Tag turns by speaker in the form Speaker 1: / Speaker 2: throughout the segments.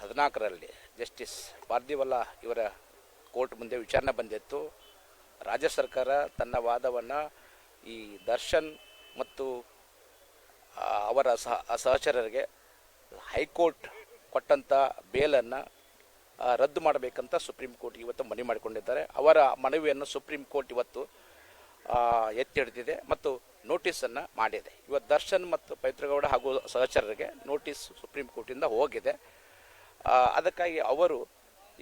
Speaker 1: 2014ರಲ್ಲಿ justice Pardiwala ಇವರ court ಮುಂದೆ ವಿಚಾರಣೆ ಬಂದಿತ್ತು. ರಾಜ್ಯ ಸರ್ಕಾರ ತನ್ನ ವಾದವನ್ನು ಈ ದರ್ಶನ್ ಮತ್ತು ಅವರ ಸಹಚರರಿಗೆ ಹೈಕೋರ್ಟ್ ಕೊಟ್ಟಂಥ ಬೇಲನ್ನು ರದ್ದು ಮಾಡಬೇಕಂತ ಸುಪ್ರೀಂ ಕೋರ್ಟ್ ಇವತ್ತು ಮನವಿ ಮಾಡಿಕೊಂಡಿದ್ದಾರೆ. ಅವರ ಮನವಿಯನ್ನು ಸುಪ್ರೀಂ ಕೋರ್ಟ್ ಇವತ್ತು ಎತ್ತಿ ಹಿಡಿದಿದೆ ಮತ್ತು ನೋಟಿಸನ್ನು ಮಾಡಿದೆ. ಇವತ್ತು ದರ್ಶನ್ ಮತ್ತು ಪವಿತ್ರಗೌಡ ಹಾಗೂ ಸಹಚರರಿಗೆ ನೋಟಿಸ್ ಸುಪ್ರೀಂ ಕೋರ್ಟಿಂದ ಹೋಗಿದೆ. ಅದಕ್ಕಾಗಿ ಅವರು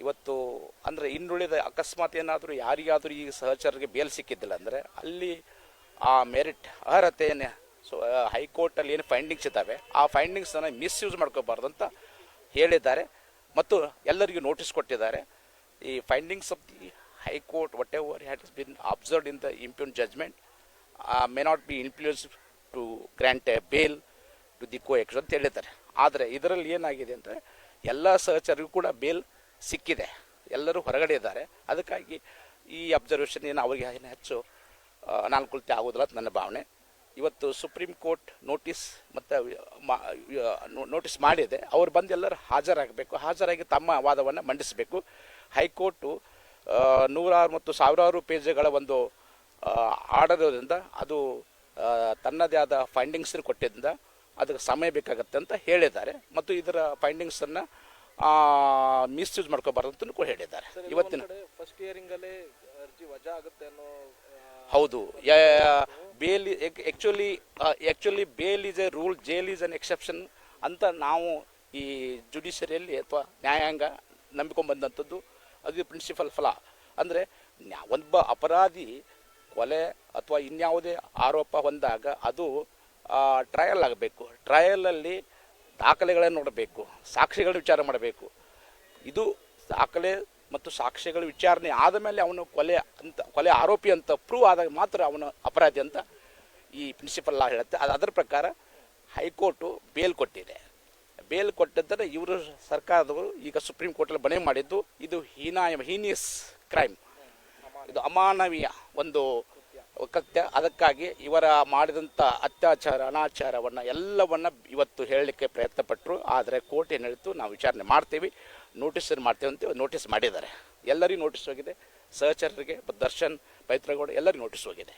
Speaker 1: ಇವತ್ತು ಅಂದರೆ ಇನ್ನುಳಿದ ಅಕಸ್ಮಾತ್ ಏನಾದರೂ ಯಾರಿಗಾದರೂ ಈ ಸಹಚರರಿಗೆ ಬೇಲ್ ಸಿಕ್ಕಿದ್ದಿಲ್ಲ ಅಂದರೆ ಅಲ್ಲಿ ಆ ಮೆರಿಟ್ ಅರ್ಹತೆಯನ್ನು ಹೈಕೋರ್ಟಲ್ಲಿ ಏನು ಫೈಂಡಿಂಗ್ಸ್ ಇದ್ದಾವೆ ಆ ಫೈಂಡಿಂಗ್ಸನ್ನು ಮಿಸ್ಯೂಸ್ ಮಾಡ್ಕೋಬಾರ್ದು ಅಂತ ಹೇಳಿದ್ದಾರೆ ಮತ್ತು ಎಲ್ಲರಿಗೂ ನೋಟಿಸ್ ಕೊಟ್ಟಿದ್ದಾರೆ. ಈ findings of the high court what ever has been observed in the impugned judgment may not be influence to grant a bail to the co accused ಅಂತ ಹೇಳಿದ್ದಾರೆ. ಆದರೆ ಇದರಲ್ಲಿ ಏನಾಗಿದೆ ಅಂದರೆ ಎಲ್ಲ ಸಹಚರಿಗೂ ಕೂಡ ಬೇಲ್ ಸಿಕ್ಕಿದೆ, ಎಲ್ಲರೂ ಹೊರಗಡೆ ಇದ್ದಾರೆ. ಅದಕ್ಕಾಗಿ ಈ ಅಬ್ಸರ್ವೇಷನ್ ಏನು ಅವರಿಗೆ ಏನು ಹೆಚ್ಚು ಅನಾನುಕೂಲತೆ ಆಗೋದಿಲ್ಲ ಅಂತ ನನ್ನ ಭಾವನೆ. ಇವತ್ತು ಸುಪ್ರೀಂ ಕೋರ್ಟ್ ನೋಟಿಸ್ ಮಾಡಿದೆ. ಅವರು ಬಂದು ಎಲ್ಲರೂ ಹಾಜರಾಗಿ ತಮ್ಮ ವಾದವನ್ನು ಮಂಡಿಸಬೇಕು. ಹೈಕೋರ್ಟು ನೂರಾರು ಮತ್ತು ಸಾವಿರಾರು ಪೇಜ್ಗಳ ಒಂದು ಆರ್ಡರ್ ಇರೋದ್ರಿಂದ ಅದು ತನ್ನದೇ ಆದ ಫೈಂಡಿಂಗ್ಸನ್ನು ಕೊಟ್ಟಿದ್ದರಿಂದ ಅದಕ್ಕೆ ಸಮಯ ಬೇಕಾಗತ್ತೆ ಅಂತ ಹೇಳಿದ್ದಾರೆ ಮತ್ತು ಇದರ ಫೈಂಡಿಂಗ್ಸನ್ನು ಮಿಸ್ಯೂಸ್ ಮಾಡ್ಕೋಬಾರ್ದು ಅಂತ ಕೂಡ ಹೇಳಿದ್ದಾರೆ. ಇವತ್ತಿನ
Speaker 2: ಫಸ್ಟ್ ಹಿಯರಿಂಗಲ್ಲೇ ಅರ್ಜಿ ವಜಾ ಆಗುತ್ತೆ ಅನ್ನೋ
Speaker 1: ಹೌದು. Bail actually bail is a rule, jail is an exception ಅಂತ ನಾವು ಈ ಜುಡಿಷರಿಯಲ್ಲಿ ಅಥವಾ ನ್ಯಾಯಾಂಗ ನಂಬಿಕೊಂಡ್ಬಂದಂಥದ್ದು. ಅದು ಪ್ರಿನ್ಸಿಪಲ್ ಫಲ ಅಂದರೆ ಒಬ್ಬ ಅಪರಾಧಿ ಕೊಲೆ ಅಥವಾ ಇನ್ಯಾವುದೇ ಆರೋಪ ಹೊಂದಾಗ ಅದು ಟ್ರಯಲ್ ಆಗಬೇಕು. ಟ್ರಯಲಲ್ಲಿ ದಾಖಲೆಗಳನ್ನು ನೋಡಬೇಕು, ಸಾಕ್ಷಿಗಳ ವಿಚಾರ ಮಾಡಬೇಕು. ಇದು ದಾಖಲೆ ಮತ್ತು ಸಾಕ್ಷಿಗಳ ವಿಚಾರಣೆ ಆದ ಮೇಲೆ ಅವನು ಕೊಲೆ ಆರೋಪಿ ಅಂತ ಪ್ರೂವ್ ಆದಾಗ ಮಾತ್ರ ಅವನು ಅಪರಾಧಿ ಅಂತ ಈ ಪ್ರಿನ್ಸಿಪಲ್ ಲಾ ಹೇಳುತ್ತೆ. ಅದರ ಪ್ರಕಾರ ಹೈಕೋರ್ಟು ಬೇಲ್ ಕೊಟ್ಟಿದೆ. ಬೇಲ್ ಕೊಟ್ಟಿದ್ದರೆ ಇವರು ಸರ್ಕಾರದವರು ಈಗ ಸುಪ್ರೀಂ ಕೋರ್ಟಲ್ಲಿ ಮನವಿ ಮಾಡಿದ್ದು ಇದು ಹೀನಿಯಸ್ ಕ್ರೈಮ್, ಇದು ಅಮಾನವೀಯ ಒಂದು ಕೃತ್ಯ. ಅದಕ್ಕಾಗಿ ಇವರ ಮಾಡಿದಂಥ ಅತ್ಯಾಚಾರ ಅನಾಚಾರವನ್ನು ಎಲ್ಲವನ್ನು ಇವತ್ತು ಹೇಳಲಿಕ್ಕೆ ಪ್ರಯತ್ನಪಟ್ಟರು. ಆದರೆ ಕೋರ್ಟ್ ಏನು ಹೇಳಿತು, ನಾವು ವಿಚಾರಣೆ ಮಾಡ್ತೀವಿ, ನೋಟಿಸನ್ನು ಮಾಡ್ತೀವಿ ಅಂತ ನೋಟಿಸ್ ಮಾಡಿದ್ದಾರೆ. ಎಲ್ಲರಿಗೂ ನೋಟಿಸ್ ಹೋಗಿದೆ, ಸಹಚರರಿಗೆ ದರ್ಶನ್ ಪವಿತ್ರಗೌಡ ಎಲ್ಲರಿಗೂ ನೋಟಿಸ್ ಹೋಗಿದೆ.